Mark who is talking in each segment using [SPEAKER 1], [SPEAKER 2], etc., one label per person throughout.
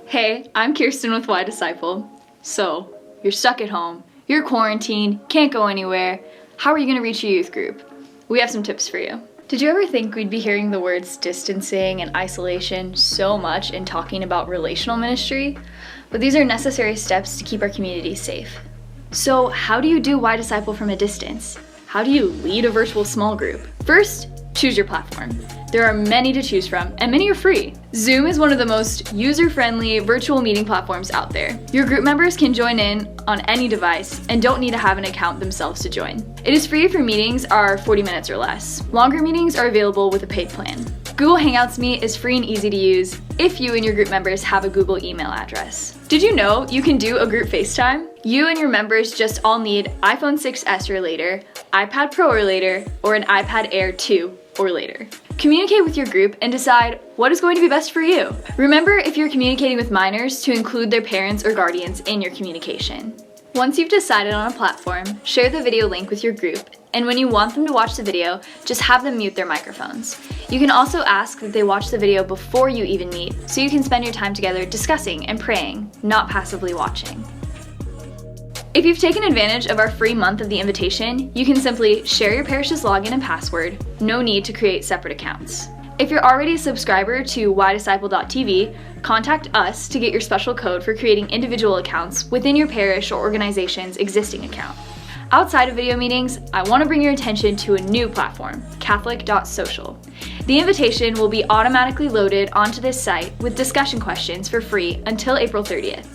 [SPEAKER 1] Hey, I'm Kirsten with Y Disciple. So, you're stuck at home, you're quarantined, can't go anywhere. How are you going to reach your youth group? We have some tips for you. Did you ever think we'd be hearing the words distancing and isolation so much in talking about relational ministry? But these are necessary steps to keep our community safe. So, how do you do Y Disciple from a distance? How do you lead a virtual small group? First, choose your platform. There are many to choose from, and many are free. Zoom is one of the most user-friendly virtual meeting platforms out there. Your group members can join in on any device and don't need to have an account themselves to join. It is free if your meetings are 40 minutes or less. Longer meetings are available with a paid plan. Google Hangouts Meet is free and easy to use if you and your group members have a Google email address. Did you know you can do a group FaceTime? You and your members just all need iPhone 6s or later, iPad Pro or later, or an iPad Air 2 or later. Communicate with your group and decide what is going to be best for you. Remember, if you're communicating with minors, to include their parents or guardians in your communication. Once you've decided on a platform, share the video link with your group, and when you want them to watch the video, just have them mute their microphones. You can also ask that they watch the video before you even meet, so you can spend your time together discussing and praying, not passively watching. If you've taken advantage of our free month of the invitation, you can simply share your parish's login and password, no need to create separate accounts. If you're already a subscriber to ydisciple.tv, contact us to get your special code for creating individual accounts within your parish or organization's existing account. Outside of video meetings, I want to bring your attention to a new platform, Catholic.social. The invitation will be automatically loaded onto this site with discussion questions for free until April 30th.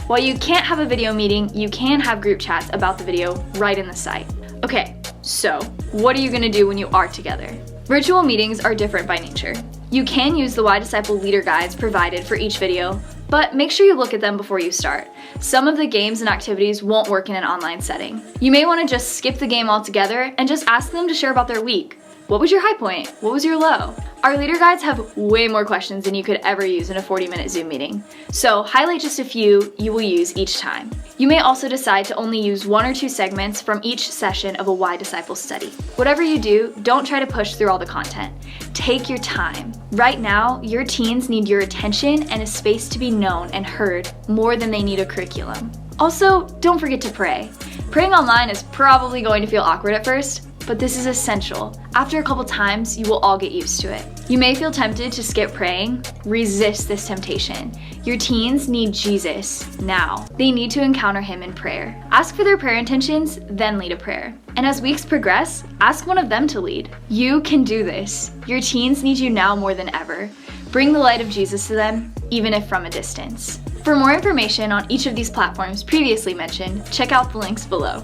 [SPEAKER 1] While you can't have a video meeting, you can have group chats about the video right in the site. Okay, so what are you going to do when you are together? Virtual meetings are different by nature. You can use the Y Disciple leader guides provided for each video, but make sure you look at them before you start. Some of the games and activities won't work in an online setting. You may want to just skip the game altogether and just ask them to share about their week. What was your high point? What was your low? Our leader guides have way more questions than you could ever use in a 40-minute Zoom meeting, so highlight just a few you will use each time. You may also decide to only use 1 or 2 segments from each session of a Y Disciple study. Whatever you do, don't try to push through all the content. Take your time. Right now, your teens need your attention and a space to be known and heard more than they need a curriculum. Also, don't forget to pray. Praying online is probably going to feel awkward at first, but this is essential. After a couple times, you will all get used to it. You may feel tempted to skip praying. Resist this temptation. Your teens need Jesus now. They need to encounter him in prayer. Ask for their prayer intentions, then lead a prayer. And as weeks progress, ask one of them to lead. You can do this. Your teens need you now more than ever. Bring the light of Jesus to them, even if from a distance. For more information on each of these platforms previously mentioned, check out the links below.